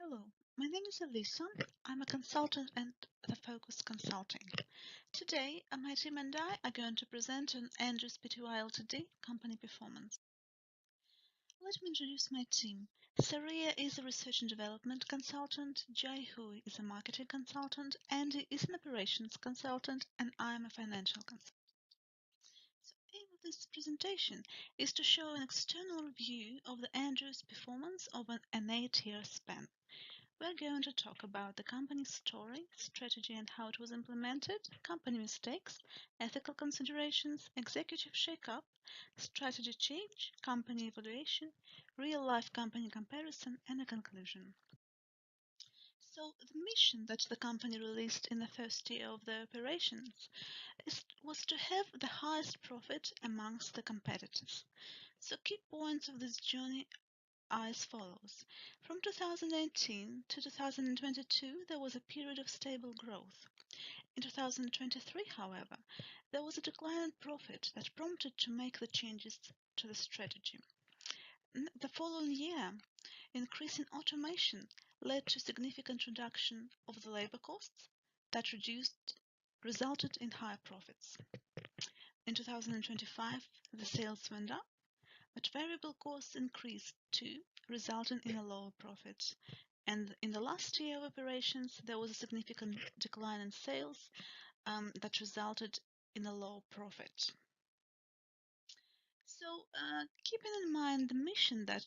Hello, my name is Elisa. I'm a consultant at the Focus Consulting. Today, my team and I are going to present on Andrews Pty Ltd company performance. Let me introduce my team. Saria is a research and development consultant, Jai Hui is a marketing consultant, Andy is an operations consultant, and I am a financial consultant. The aim of this presentation is to show an external review of the Andrews performance over an 8-year span. We're going to talk about the company's story, strategy and how it was implemented, company mistakes, ethical considerations, executive shake-up, strategy change, company evaluation, real-life company comparison, and a conclusion. So, the mission that the company released in the first year of their operations was to have the highest profit amongst the competitors. So, key points of this journey are as follows. From 2018 to 2022, there was a period of stable growth. In 2023, however, there was a decline in profit that prompted to make the changes to the strategy. The following year, increase in automation led to significant reduction of the labor costs that resulted in higher profits. In 2025, the sales went up, but variable costs increased too, resulting in a lower profit. And in the last year of operations, there was a significant decline in sales that resulted in a low profit. So, keeping in mind the mission that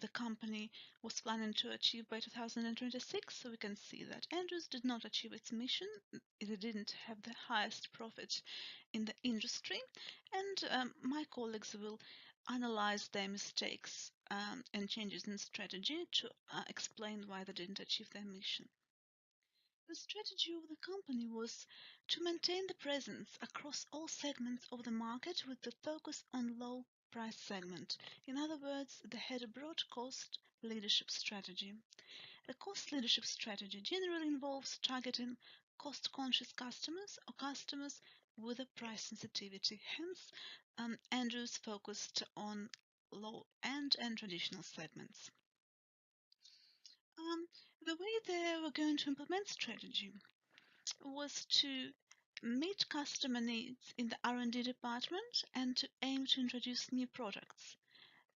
the company was planning to achieve by 2026, so we can see that Andrews did not achieve its mission. It didn't have the highest profit in the industry, and my colleagues will analyze their mistakes and changes in strategy to explain why they didn't achieve their mission. The strategy of the company was to maintain the presence across all segments of the market with the focus on low price segment. In other words, they had a broad cost leadership strategy. A cost leadership strategy generally involves targeting cost-conscious customers or customers with a price sensitivity. Hence, Andrews focused on low-end and traditional segments. The way they were going to implement strategy was to meet customer needs in the R&D department and to aim to introduce new products.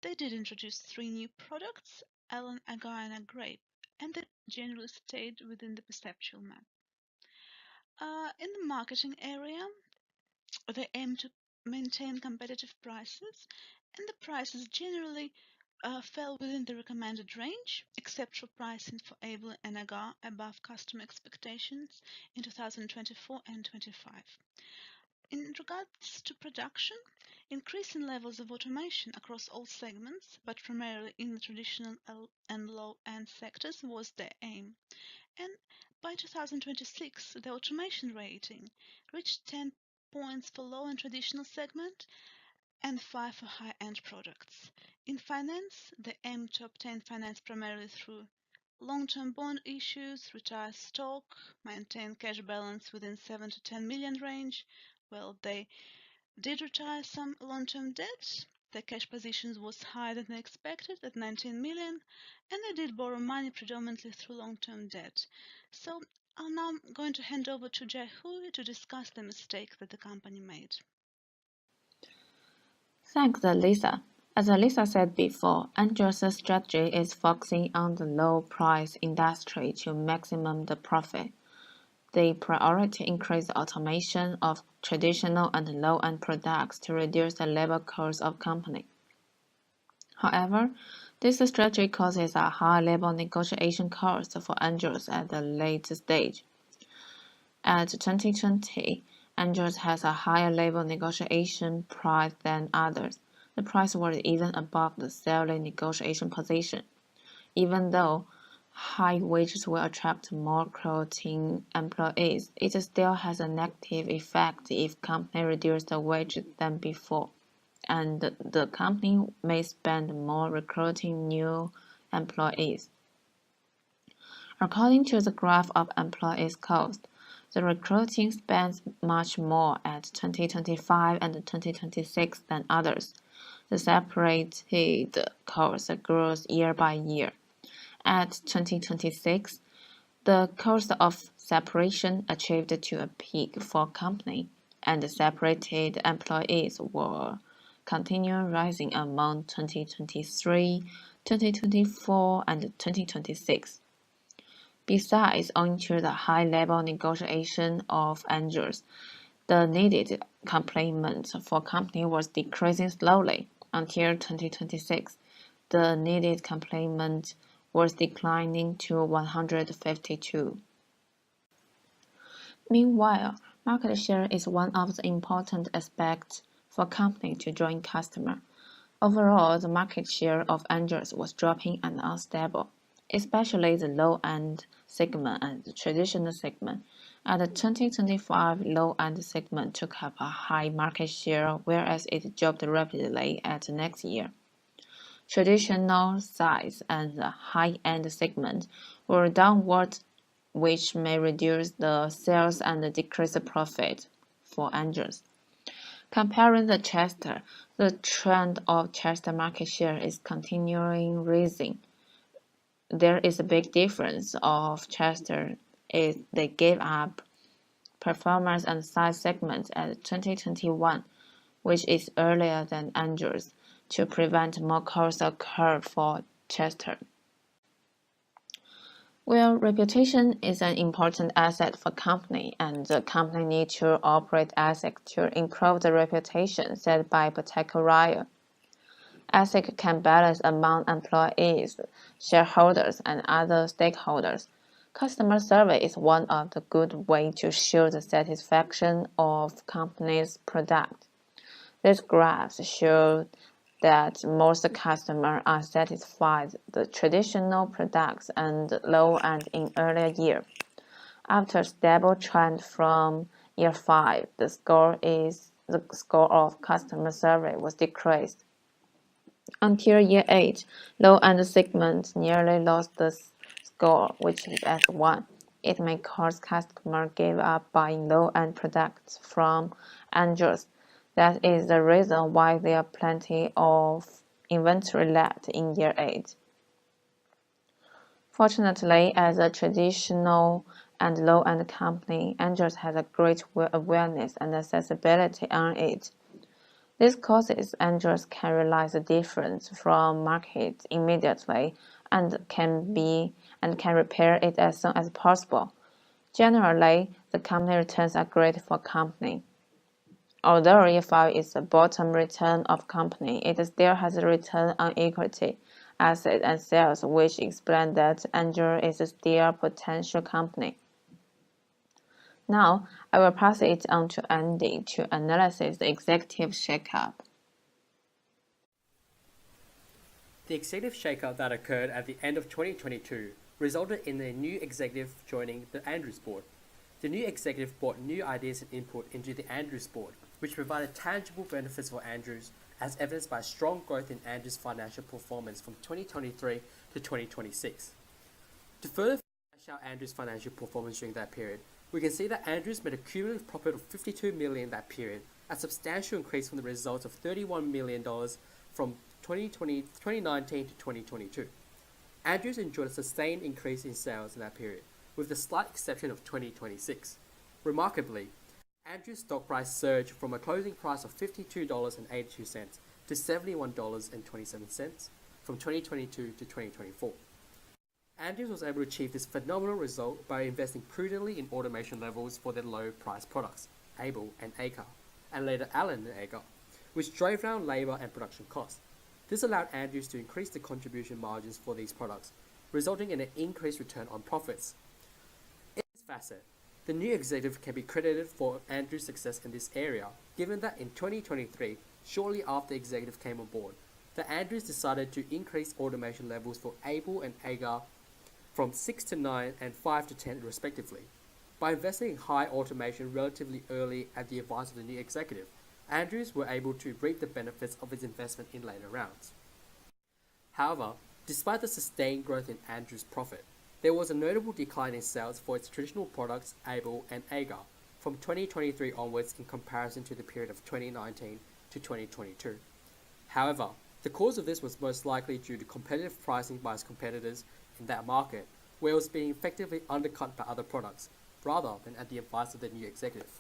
They did introduce 3 new products, Ellen, Agar and Grape, and they generally stayed within the perceptual map. In the marketing area, they aim to maintain competitive prices, and the prices generally fell within the recommended range, except for pricing for Able and Agar above customer expectations in 2024 and 25. In regards to production, increasing levels of automation across all segments, but primarily in the traditional and low-end sectors, was their aim. And by 2026, the automation rating reached 10 points for low and traditional segment and 5 for high-end products. In finance, they aim to obtain finance primarily through long-term bond issues, retire stock, maintain cash balance within 7 to 10 million range. Well, they did retire some long-term debt. Their cash positions was higher than they expected at 19 million, and they did borrow money predominantly through long-term debt. So I'm now going to hand over to Jai Hui to discuss the mistake that the company made. Thanks, Lisa. As Lisa said before, Andrews' strategy is focusing on the low-price industry to maximum the profit. They priority increase automation of traditional and low-end products to reduce the labor cost of company. However, this strategy causes a high labor negotiation cost for Andrews at the late stage. At 2020, Andrews has a higher labor negotiation price than others. The price was even above the salary negotiation position. Even though high wages will attract more quality employees, it still has a negative effect if company reduce the wages than before, and the company may spend more recruiting new employees. According to the graph of employees cost, the recruiting spends much more at 2025 and 2026 than others. The separated cost grows year by year. At 2026, the cost of separation achieved to a peak for company, and the separated employees will continue rising among 2023, 2024, and 2026. Besides, owing to the high-level negotiation of angels, the needed complement for company was decreasing slowly until 2026. The needed complement was declining to 152. Meanwhile, market share is one of the important aspects for company to join customer. Overall, the market share of Androids was dropping and unstable, especially the low-end segment and the traditional segment. At the 2025, low-end segment took up a high market share, whereas it dropped rapidly at the next year. Traditional size and the high-end segment were downward, which may reduce the sales and decrease the profit for Androids. Comparing the Chester, the trend of Chester market share is continuing rising. There is a big difference of Chester is they gave up performance and size segments at 2021, which is earlier than Androids, to prevent more cost occur for Chester. Well, reputation is an important asset for company, and the company needs to operate ASIC to improve the reputation set by Boteko Raya. ASIC can balance among employees, shareholders, and other stakeholders. Customer survey is one of the good ways to show the satisfaction of company's product. These graphs show that most customers are satisfied with the traditional products and low-end in earlier year. After a stable trend from year 5, the score of customer survey was decreased. Until year 8, low-end segment nearly lost the score, which is at 1. It may cause customers give up buying low-end products from Androids. That is the reason why there are plenty of inventory left in year 8. Fortunately, as a traditional and low-end company, Android has a great awareness and accessibility on it. This causes Android can realize the difference from market immediately and can repair it as soon as possible. Generally, the company returns are great for company. Although year 5 is the bottom return of company, it still has a return on equity, asset, and sales, which explain that Android is still a potential company. Now, I will pass it on to Andy to analyze the executive shakeup. The executive shakeup that occurred at the end of 2022 resulted in a new executive joining the Andrews board. The new executive brought new ideas and input into the Andrews board, which provided tangible benefits for Andrews, as evidenced by strong growth in Andrews' financial performance from 2023 to 2026. To further flesh out Andrews' financial performance during that period, we can see that Andrews made a cumulative profit of $52 million in that period, a substantial increase from the results of $31 million from 2019 to 2022. Andrews enjoyed a sustained increase in sales in that period, with the slight exception of 2026. Remarkably, Andrews' stock price surged from a closing price of $52.82 to $71.27 from 2022 to 2024. Andrews was able to achieve this phenomenal result by investing prudently in automation levels for their low-priced products, Able and Agar, and later Allen and Agar, which drove down labor and production costs. This allowed Andrews to increase the contribution margins for these products, resulting in an increased return on profits. In this facet, the new executive can be credited for Andrews' success in this area, given that in 2023, shortly after the executive came on board, the Andrews decided to increase automation levels for Able and Agar from 6 to 9 and 5 to 10 respectively. By investing in high automation relatively early at the advice of the new executive, Andrews were able to reap the benefits of its investment in later rounds. However, despite the sustained growth in Andrews' profit, there was a notable decline in sales for its traditional products Able and Agar from 2023 onwards in comparison to the period of 2019 to 2022. However, the cause of this was most likely due to competitive pricing by its competitors in that market, where it was being effectively undercut by other products, rather than at the advice of the new executive.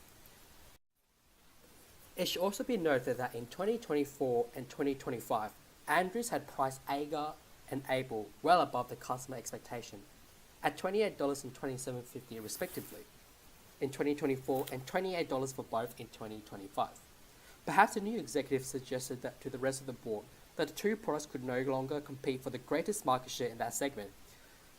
It should also be noted that in 2024 and 2025, Andrews had priced Agar and Able well above the customer expectation, at $28 and $27.50 respectively in 2024 and $28 for both in 2025. Perhaps the new executive suggested that to the rest of the board that the two products could no longer compete for the greatest market share in that segment.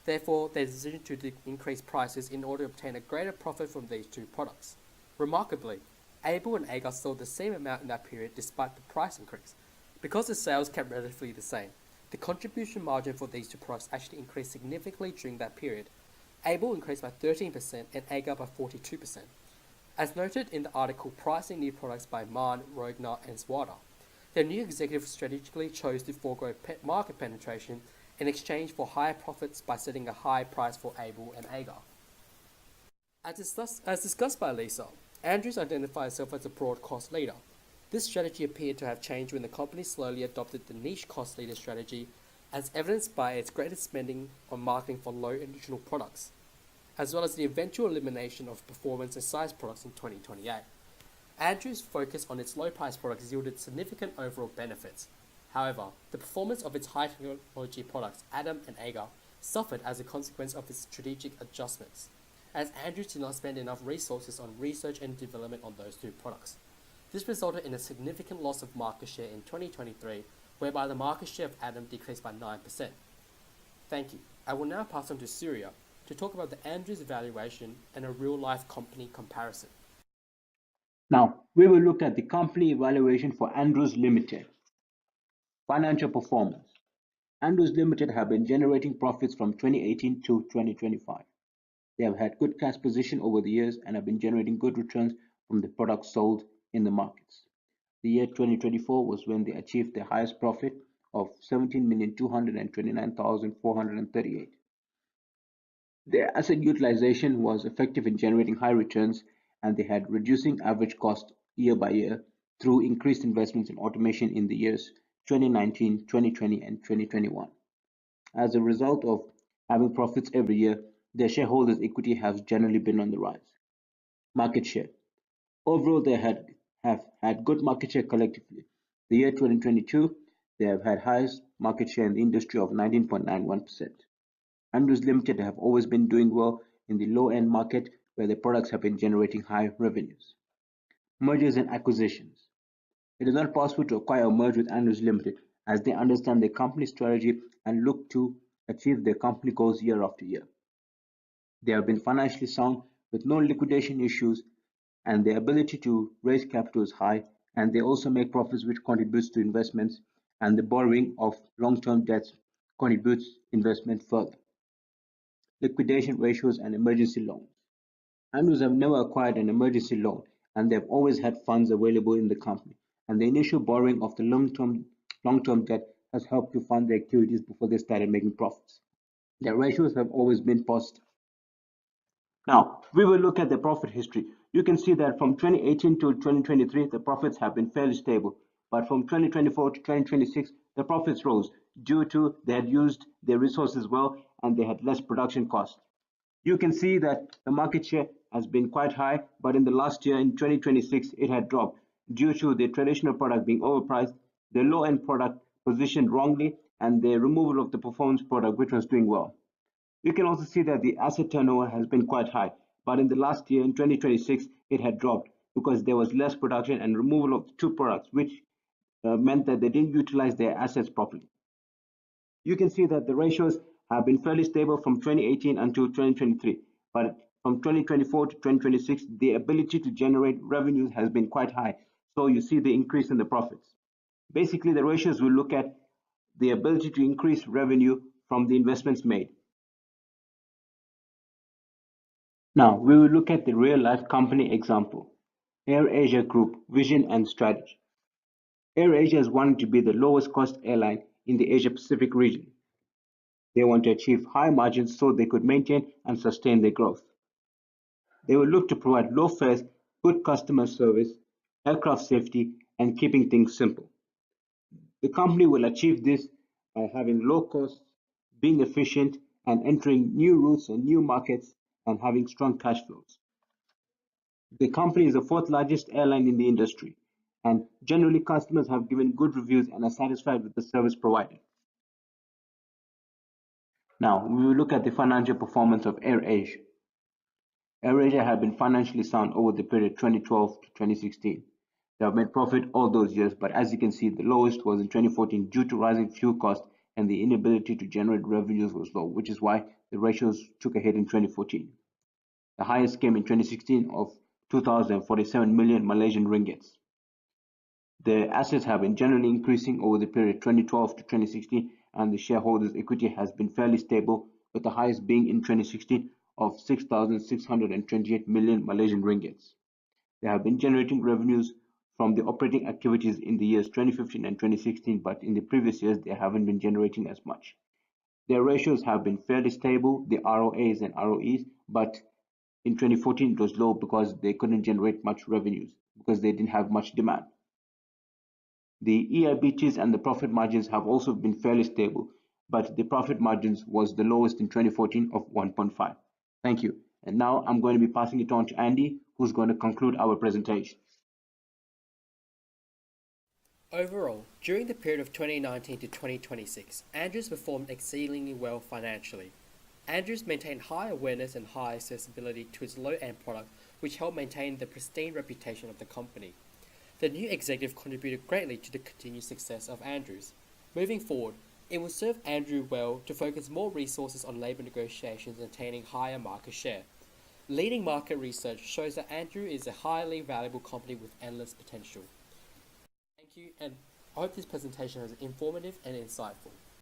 Therefore, they decided to increase prices in order to obtain a greater profit from these two products. Remarkably, Able and Agar sold the same amount in that period despite the price increase. Because the sales kept relatively the same, the contribution margin for these two products actually increased significantly during that period. Able increased by 13% and Agar by 42%. As noted in the article Pricing New Products by Mann, Rogner and Swada, the new executive strategically chose to forego market penetration in exchange for higher profits by setting a high price for Able and Agar. As discussed by Lisa, Andrews identified itself as a broad cost leader. This strategy appeared to have changed when the company slowly adopted the niche cost leader strategy, as evidenced by its greater spending on marketing for low additional products, as well as the eventual elimination of performance and size products in 2028. Andrews' focus on its low-price products yielded significant overall benefits. However, the performance of its high-technology products, Adam and Agar, suffered as a consequence of its strategic adjustments, as Andrews did not spend enough resources on research and development on those two products. This resulted in a significant loss of market share in 2023, whereby the market share of Adam decreased by 9%. Thank you. I will now pass on to Surya to talk about the Andrews evaluation and a real-life company comparison. Now, we will look at the company evaluation for Andrews Limited. Financial performance. Andrews Limited have been generating profits from 2018 to 2025. They have had good cash position over the years and have been generating good returns from the products sold in the markets. The year 2024 was when they achieved their highest profit of 17,229,438. Their asset utilization was effective in generating high returns, and they had reducing average cost year by year through increased investments in automation in the years 2019, 2020, and 2021. As a result of having profits every year, their shareholders' equity has generally been on the rise. Market share. Overall, they have had good market share collectively. The year 2022, they have had highest market share in the industry of 19.91%. Andrews Limited have always been doing well in the low-end market where their products have been generating high revenues. Mergers and acquisitions. It is not possible to acquire or merge with Andrews Limited as they understand their company strategy and look to achieve their company goals year after year. They have been financially sound with no liquidation issues, and their ability to raise capital is high, and they also make profits which contributes to investments, and the borrowing of long-term debts contributes investment further. Liquidation ratios and emergency loans. Andrews have never acquired an emergency loan, and they have always had funds available in the company, and the initial borrowing of the long-term debt has helped to fund their activities before they started making profits. Their ratios have always been positive. Now, we will look at the profit history. You can see that from 2018 to 2023, the profits have been fairly stable. But from 2024 to 2026, the profits rose due to they had used their resources well and they had less production costs. You can see that the market share has been quite high, but in the last year, in 2026, it had dropped due to the traditional product being overpriced, the low-end product positioned wrongly, and the removal of the performance product, which was doing well. You can also see that the asset turnover has been quite high, but in the last year, in 2026, it had dropped because there was less production and removal of two products, which meant that they didn't utilize their assets properly. You can see that the ratios have been fairly stable from 2018 until 2023, but from 2024 to 2026, the ability to generate revenues has been quite high, so you see the increase in the profits. Basically, the ratios will look at the ability to increase revenue from the investments made. Now, we will look at the real-life company example. AirAsia Group, Vision and Strategy. AirAsia is wanting to be the lowest cost airline in the Asia-Pacific region. They want to achieve high margins so they could maintain and sustain their growth. They will look to provide low fares, good customer service, aircraft safety, and keeping things simple. The company will achieve this by having low costs, being efficient, and entering new routes and new markets and having strong cash flows. The company is the fourth largest airline in the industry, and generally customers have given good reviews and are satisfied with the service provided. Now, we will look at the financial performance of AirAsia. AirAsia had been financially sound over the period 2012 to 2016. They have made profit all those years, but as you can see, the lowest was in 2014 due to rising fuel costs and the inability to generate revenues was low, which is why the ratios took a hit in 2014. The highest came in 2016 of 2,047 million Malaysian ringgits. The assets have been generally increasing over the period 2012 to 2016, and the shareholders' equity has been fairly stable, with the highest being in 2016 of 6,628 million Malaysian ringgits. They have been generating revenues from the operating activities in the years 2015 and 2016, but in the previous years they haven't been generating as much. Their ratios have been fairly stable, the ROAs and ROEs, but in 2014 it was low because they couldn't generate much revenues because they didn't have much demand. The EIBTs and the profit margins have also been fairly stable, but the profit margins was the lowest in 2014 of 1.5. Thank you. And now I'm going to be passing it on to Andy, who's going to conclude our presentation. Overall, during the period of 2019 to 2026, Andrews performed exceedingly well financially. Andrews maintained high awareness and high accessibility to its low-end product, which helped maintain the pristine reputation of the company. The new executive contributed greatly to the continued success of Andrews. Moving forward, it will serve Andrew well to focus more resources on labour negotiations and attaining higher market share. Leading market research shows that Andrew is a highly valuable company with endless potential. Thank you, and I hope this presentation was informative and insightful.